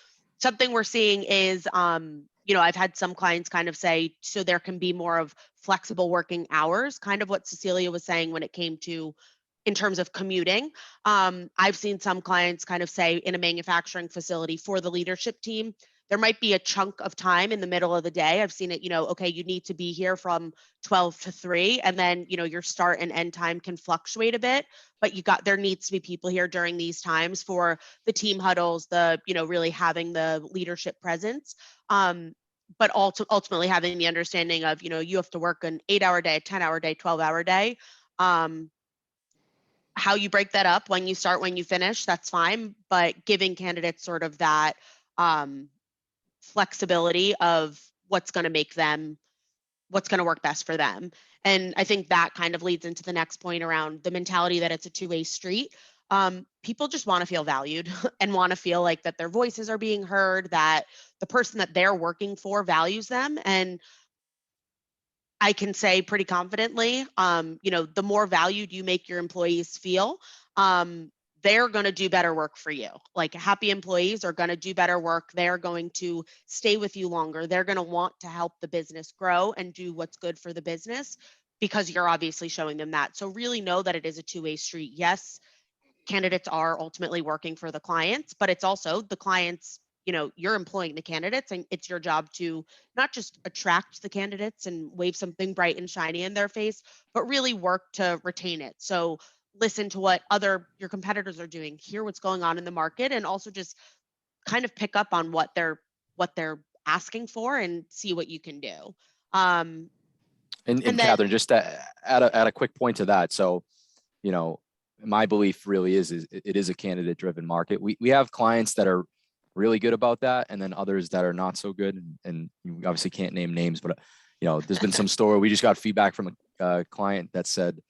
Something we're seeing is, I've had some clients kind of say, so there can be more of flexible working hours, kind of what Cecilia was saying when it came to in terms of commuting. I've seen some clients kind of say in a manufacturing facility for the leadership team, there might be a chunk of time in the middle of the day. I've seen it, okay, you need to be here from 12 to 3, and then, your start and end time can fluctuate a bit, but there needs to be people here during these times for the team huddles, the, really having the leadership presence. But ultimately having the understanding of, you have to work an 8-hour day, 10-hour day, 12-hour day. How you break that up, when you start, when you finish, that's fine. But giving candidates sort of that flexibility of what's going to work best for them. And I think that kind of leads into the next point around the mentality that it's a two-way street. People just want to feel valued and want to feel like that their voices are being heard, that the person that they're working for values them. And I can say pretty confidently, the more valued you make your employees feel, they're going to do better work for you. Like happy employees are going to do better work. They're going to stay with you longer. They're going to want to help the business grow and do what's good for the business because you're obviously showing them that. So really know that it is a two-way street. Yes, candidates are ultimately working for the clients, but it's also the clients, you're employing the candidates, and it's your job to not just attract the candidates and wave something bright and shiny in their face, but really work to retain it. So listen to what your competitors are doing, hear what's going on in the market, and also just kind of pick up on what they're asking for and see what you can do. And then, Catherine, just to add a quick point to that. So, my belief really is it is a candidate driven market. We have clients that are really good about that, and then others that are not so good. And you obviously can't name names, but there's been some story. We just got feedback from a client that said,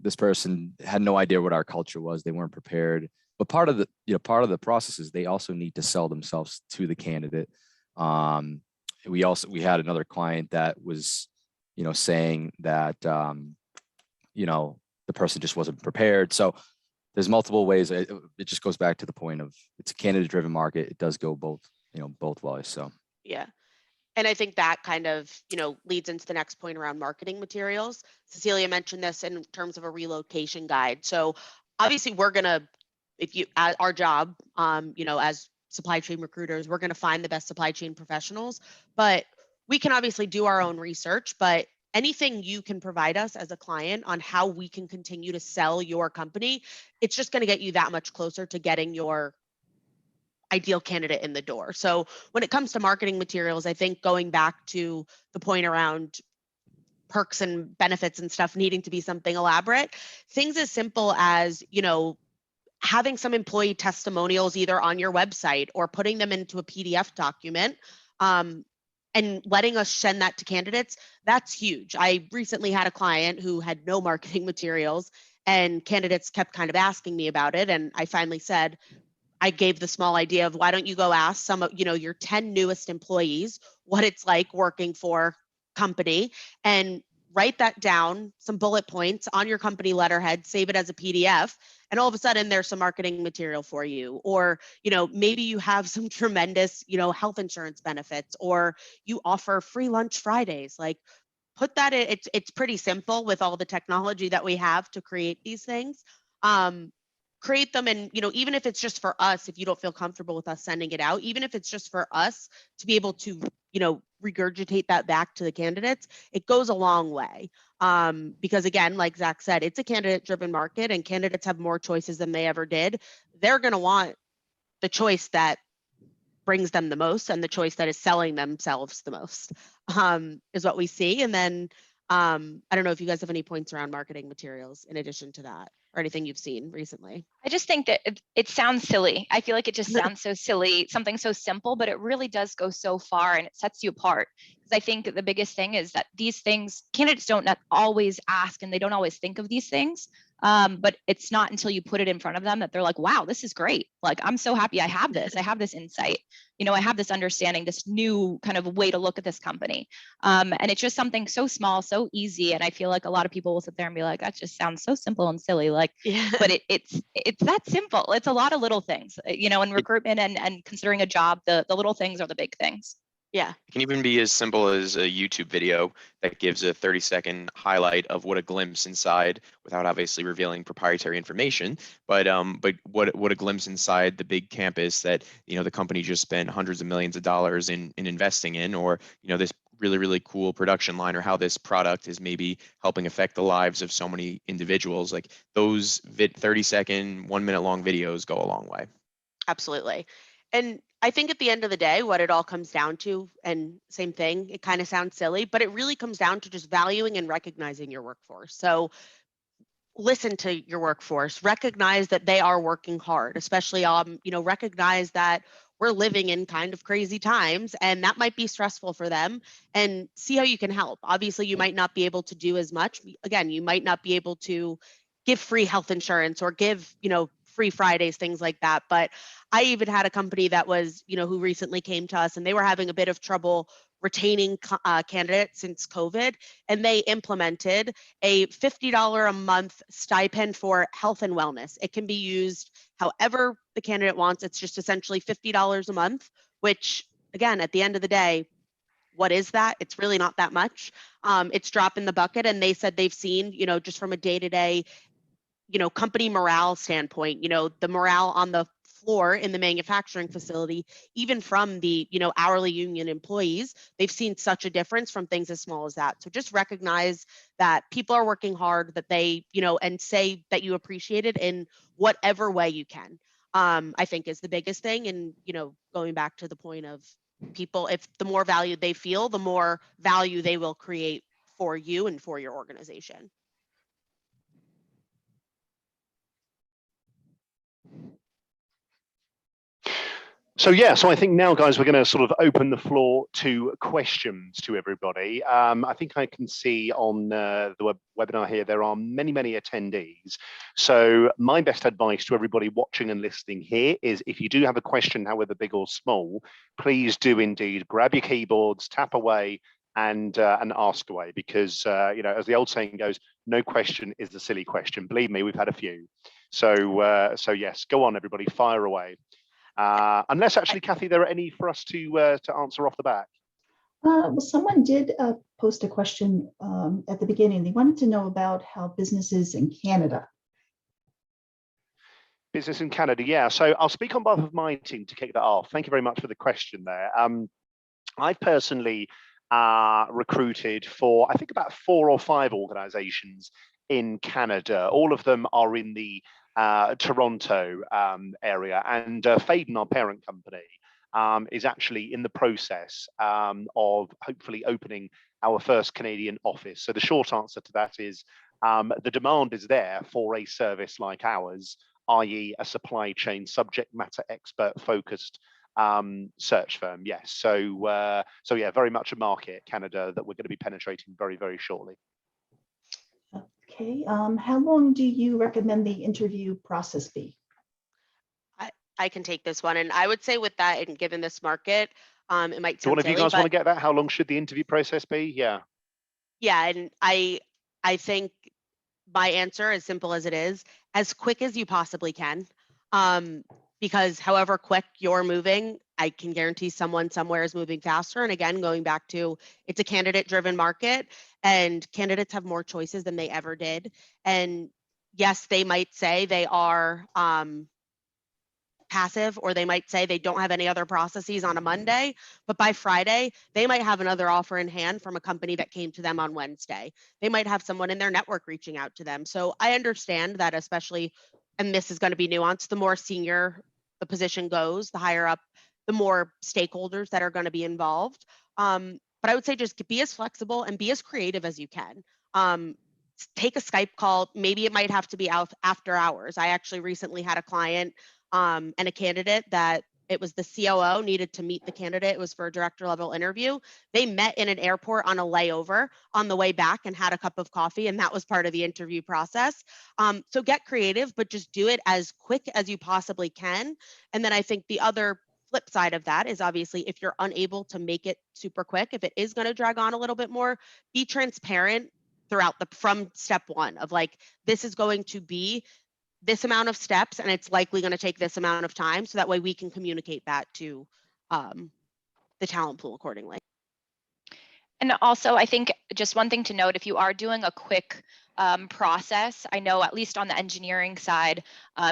this person had no idea what our culture was. They weren't prepared. But part of the process is they also need to sell themselves to the candidate. We had another client that was, saying that, the person just wasn't prepared. So there's multiple ways. It just goes back to the point of it's a candidate driven market. It does go both ways. So yeah. And I think that kind of, leads into the next point around marketing materials. Cecilia mentioned this in terms of a relocation guide. So obviously our job, as supply chain recruiters, we're going to find the best supply chain professionals, but we can obviously do our own research, but anything you can provide us as a client on how we can continue to sell your company, it's just going to get you that much closer to getting your ideal candidate in the door. So when it comes to marketing materials, I think going back to the point around perks and benefits and stuff needing to be something elaborate, things as simple as, having some employee testimonials either on your website or putting them into a PDF document, and letting us send that to candidates, that's huge. I recently had a client who had no marketing materials, and candidates kept kind of asking me about it. And I finally said, I gave the small idea of, why don't you go ask some of, your 10 newest employees what it's like working for company, and write that down, some bullet points on your company letterhead, save it as a PDF, and all of a sudden there's some marketing material for you. Or, maybe you have some tremendous, health insurance benefits, or you offer free lunch Fridays. Like, put that in. It's pretty simple with all the technology that we have to create these things. Create them, and even if it's just for us, if you don't feel comfortable with us sending it out, even if it's just for us to be able to regurgitate that back to the candidates, it goes a long way. Because again, like Zach said, it's a candidate driven market, and candidates have more choices than they ever did. They're going to want the choice that brings them the most, and the choice that is selling themselves the most, is what we see. And then I don't know if you guys have any points around marketing materials in addition to that, or anything you've seen recently. I just think that it sounds silly. I feel like it just sounds so silly, something so simple, but it really does go so far, and it sets you apart. Because I think the biggest thing is that these things, candidates don't always ask, and they don't always think of these things. But it's not until you put it in front of them that they're like, wow, this is great. Like, I'm so happy I have this. I have this insight. I have this understanding, this new kind of way to look at this company. And it's just something so small, so easy. And I feel like a lot of people will sit there and be like, that just sounds so simple and silly. Like, yeah. But it's that simple. It's a lot of little things, in recruitment and considering a job, the little things are the big things. Yeah. It can even be as simple as a YouTube video that gives a 30-second highlight of what a glimpse inside, without obviously revealing proprietary information, but what a glimpse inside the big campus that the company just spent hundreds of millions of dollars in investing in, or this really cool production line, or how this product is maybe helping affect the lives of so many individuals. Like, those 30-second, 1 minute long videos go a long way. Absolutely. And I think at the end of the day, what it all comes down to, and same thing, it kind of sounds silly, but it really comes down to just valuing and recognizing your workforce. So listen to your workforce, recognize that they are working hard, especially, recognize that we're living in kind of crazy times, and that might be stressful for them, and see how you can help. Obviously, you might not be able to do as much. Again, you might not be able to give free health insurance or give, free Fridays, things like that. But I even had a company that was, who recently came to us, and they were having a bit of trouble retaining candidates since COVID, and they implemented a $50 a month stipend for health and wellness. It can be used however the candidate wants. It's just essentially $50 a month, which, again, at the end of the day, what is that? It's really not that much. It's drop in the bucket. And they said they've seen, just from a day-to-day, company morale standpoint, the morale on the floor in the manufacturing facility, even from the, hourly union employees, they've seen such a difference from things as small as that. So just recognize that people are working hard, that they, and say that you appreciate it in whatever way you can, I think is the biggest thing. And, going back to the point of people, if the more value they feel, the more value they will create for you and for your organization. So I think now, guys, we're going to sort of open the floor to questions to everybody. I think I can see on the webinar here, there are many attendees. So my best advice to everybody watching and listening here is, if you do have a question, however big or small, please do indeed grab your keyboards, tap away, and ask away, because as the old saying goes, no question is a silly question. Believe me, we've had a few. So yes, go on, everybody, fire away. Unless actually, Kathy, there are any for us to answer off the back. Well, someone did post a question at the beginning. They wanted to know about how businesses in Canada. Business in Canada, yeah. So I'll speak on behalf of my team to kick that off. Thank you very much for the question there. I've personally recruited for, I think, about 4 or 5 organizations in Canada. All of them are in the Toronto area, and Faden, our parent company, is actually in the process of hopefully opening our first Canadian office. So the short answer to that is the demand is there for a service like ours, i.e. a supply chain subject matter expert focused search firm. Yes. So yeah, very much a market, Canada, that we're going to be penetrating very, very shortly. Okay. How long do you recommend the interview process be? I can take this one, and I would say with that, and given this market, it might Do one sound of you silly, guys want to but get that? How long should the interview process be? Yeah. yeah, and I think my answer, as simple as it is, as quick as you possibly can. Because however quick you're moving, I can guarantee someone somewhere is moving faster. And again, going back to, it's a candidate-driven market, and candidates have more choices than they ever did. And yes, they might say they are passive, or they might say they don't have any other processes on a Monday, but by Friday, they might have another offer in hand from a company that came to them on Wednesday. They might have someone in their network reaching out to them. So I understand that, especially, and this is going to be nuanced, the more senior the position goes, the higher up, the more stakeholders that are going to be involved. But I would say just be as flexible and be as creative as you can. Take a Skype call. Maybe it might have to be out after hours. I actually recently had a client and a candidate that it was the COO needed to meet the candidate. It was for a director level interview. They met in an airport on a layover on the way back and had a cup of coffee, and that was part of the interview process. So get creative, but just do it as quick as you possibly can. And then I think the other flip side of that is, obviously, if you're unable to make it super quick, if it is going to drag on a little bit more, be transparent throughout from step one of, like, this is going to be this amount of steps, and it's likely going to take this amount of time. So that way we can communicate that to the talent pool accordingly. And also, I think just one thing to note, if you are doing a quick process, I know at least on the engineering side,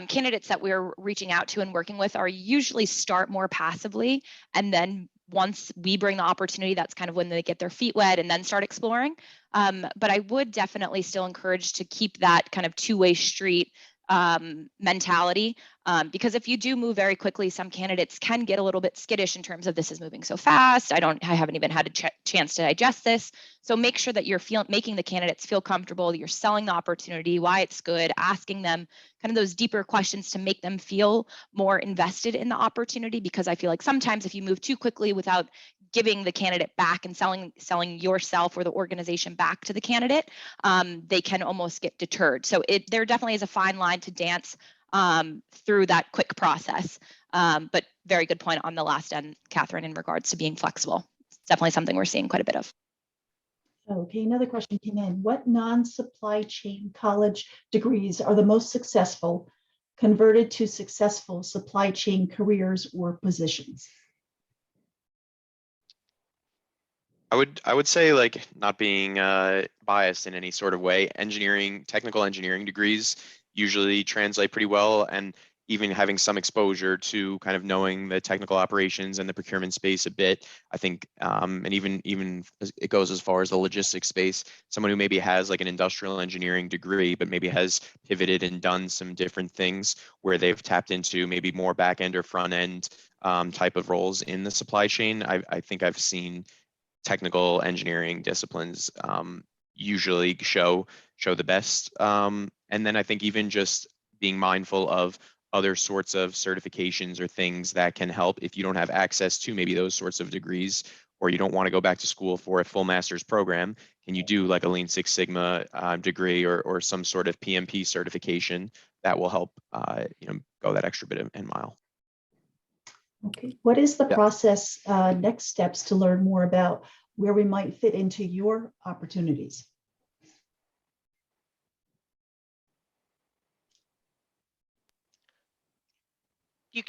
candidates that we're reaching out to and working with are usually start more passively. And then once we bring the opportunity, that's kind of when they get their feet wet and then start exploring. But I would definitely still encourage to keep that kind of two-way street mentality, because if you do move very quickly, some candidates can get a little bit skittish in terms of, this is moving so fast, I haven't even had a chance to digest this. So make sure that you're making the candidates feel comfortable, you're selling the opportunity, why it's good, asking them kind of those deeper questions to make them feel more invested in the opportunity. Because I feel like sometimes if you move too quickly without giving the candidate back and selling yourself or the organization back to the candidate, they can almost get deterred. So there definitely is a fine line to dance through that quick process. But very good point on the last end, Catherine, in regards to being flexible. It's definitely something we're seeing quite a bit of. Okay, another question came in. What non-supply chain college degrees are the most successful, converted to successful supply chain careers or positions? I would say, like, not being biased in any sort of way, technical engineering degrees usually translate pretty well, and even having some exposure to kind of knowing the technical operations and the procurement space a bit, I think, and even it goes as far as the logistics space. Someone who maybe has like an industrial engineering degree, but maybe has pivoted and done some different things where they've tapped into maybe more back end or front end type of roles in the supply chain. I think I've seen technical engineering disciplines usually show the best. And then I think even just being mindful of other sorts of certifications or things that can help if you don't have access to maybe those sorts of degrees, or you don't want to go back to school for a full master's program. Can you do like a Lean Six Sigma degree or some sort of PMP certification that will help go that extra bit and mile? Okay, what is the Yeah. process, next steps to learn more about where we might fit into your opportunities?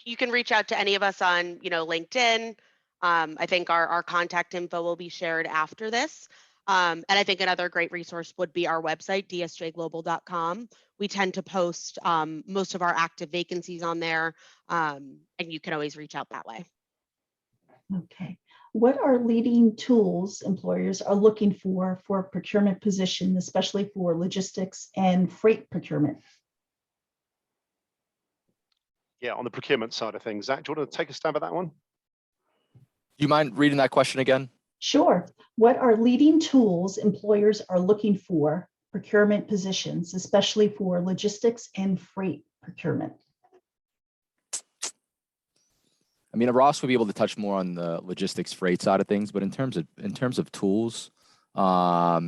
You can reach out to any of us on LinkedIn. I think our contact info will be shared after this. And I think another great resource would be our website, dsjglobal.com. We tend to post most of our active vacancies on there, and you can always reach out that way. Okay. What are leading tools employers are looking for procurement position, especially for logistics and freight procurement? Yeah, on the procurement side of things. Zach, do you want to take a stab at that one? Do you mind reading that question again? Sure. What are leading tools employers are looking for procurement positions, especially for logistics and freight procurement? I mean, Ross would be able to touch more on the logistics freight side of things, but in terms of tools, I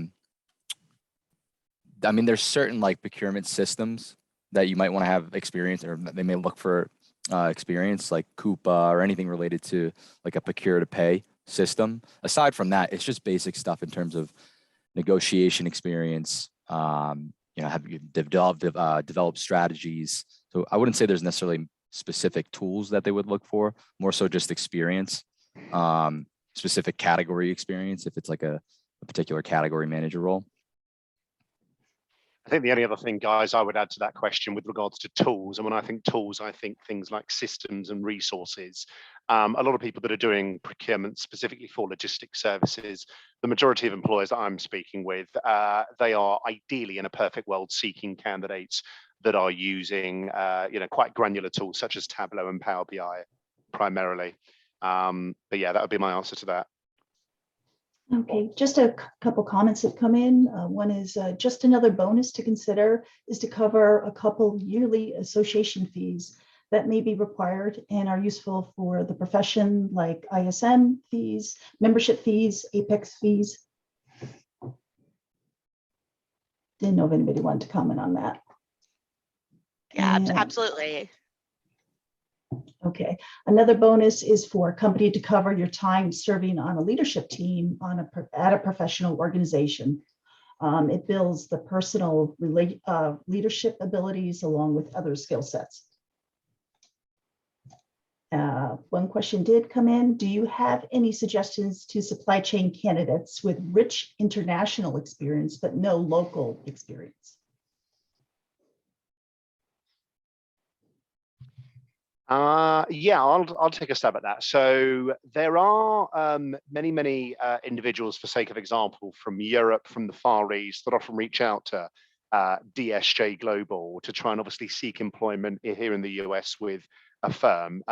mean, there's certain like procurement systems that you might want to have experience, or they may look for experience, like Coupa or anything related to like a procure to pay system. Aside from that, it's just basic stuff in terms of negotiation experience. Have you developed strategies? So I wouldn't say there's necessarily specific tools that they would look for, more so just experience, specific category experience if it's like a particular category manager role. I think the only other thing, guys, I would add to that question with regards to tools, and when I think tools, I think things like systems and resources. A lot of people that are doing procurement specifically for logistics services, the majority of employers that I'm speaking with, they are ideally in a perfect world seeking candidates that are using quite granular tools such as Tableau and Power BI primarily. But yeah, that would be my answer to that. Okay, just a couple comments have come in. One is just another bonus to consider is to cover a couple yearly association fees that may be required and are useful for the profession, like ISM fees, membership fees, Apex fees. Didn't know if anybody wanted to comment on that. Yeah, And- absolutely. Okay, another bonus is for a company to cover your time serving on a leadership team at a professional organization. It builds the personal leadership abilities along with other skill sets. One question did come in. Do you have any suggestions to supply chain candidates with rich international experience but no local experience? Yeah, I'll take a stab at that. So there are many individuals, for sake of example, from Europe, from the Far East, that often reach out to DSJ Global to try and obviously seek employment here in the US with a firm.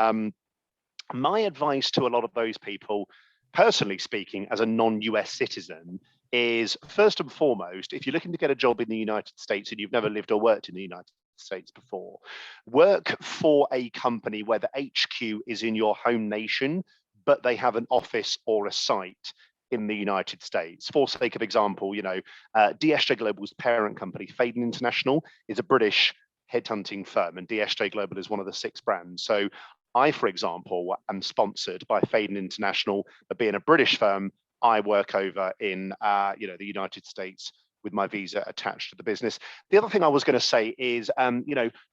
My advice to a lot of those people, personally speaking, as a non-US citizen, is first and foremost, if you're looking to get a job in the United States and you've never lived or worked in the United States before, work for a company where the HQ is in your home nation, but they have an office or a site in the United States. For sake of example, DSJ Global's parent company, Faden International, is a British headhunting firm, and DSJ Global is one of the 6 brands. So I, for example, am sponsored by Faden International, but being a British firm, I work over in the United States with my visa attached to the business. The other thing I was going to say is,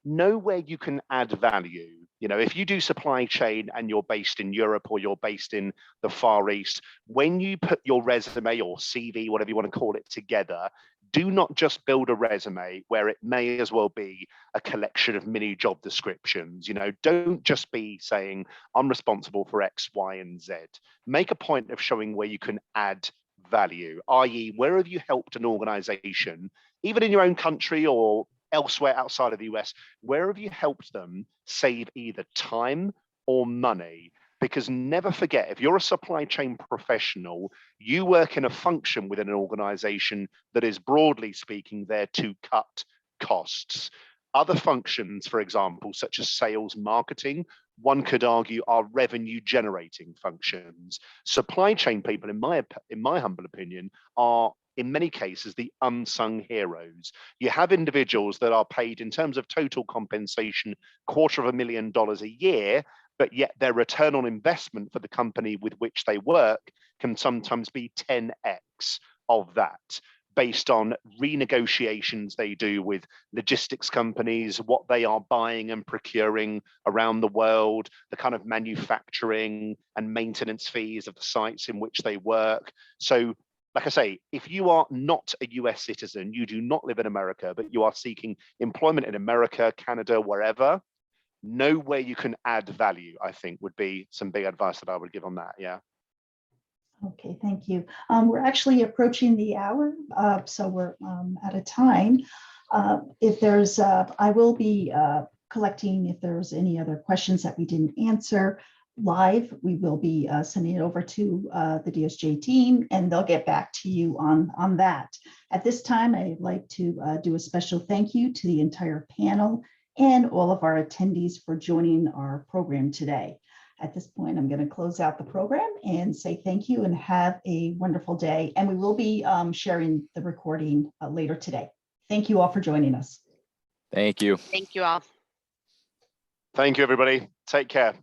know where you can add value. If you do supply chain and you're based in Europe or you're based in the Far East, when you put your resume or CV, whatever you want to call it, together, do not just build a resume where it may as well be a collection of mini job descriptions. Don't just be saying, I'm responsible for X, Y, and Z. Make a point of showing where you can add value, i.e., where have you helped an organization, even in your own country or elsewhere outside of the US, where have you helped them save either time or money? Because never forget, if you're a supply chain professional, you work in a function within an organization that is, broadly speaking, there to cut costs. Other functions, for example, such as sales, marketing, one could argue are revenue generating functions. Supply chain people, in my humble opinion, are in many cases the unsung heroes. You have individuals that are paid in terms of total compensation $250,000 a year, but yet their return on investment for the company with which they work can sometimes be 10x of that, based on renegotiations they do with logistics companies, what they are buying and procuring around the world, the kind of manufacturing and maintenance fees of the sites in which they work. So, like I say, if you are not a US citizen, you do not live in America, but you are seeking employment in America, Canada, wherever, know where you can add value, I think would be some big advice that I would give on that. Yeah. Okay, thank you. We're actually approaching the hour, so we're out of time. If there's, I will be collecting if there's any other questions that we didn't answer live. We will be sending it over to the DSJ team, and they'll get back to you on that. At this time, I'd like to do a special thank you to the entire panel and all of our attendees for joining our program today. At this point, I'm going to close out the program and say thank you and have a wonderful day. And we will be sharing the recording later today. Thank you all for joining us. Thank you. Thank you all. Thank you, everybody. Take care.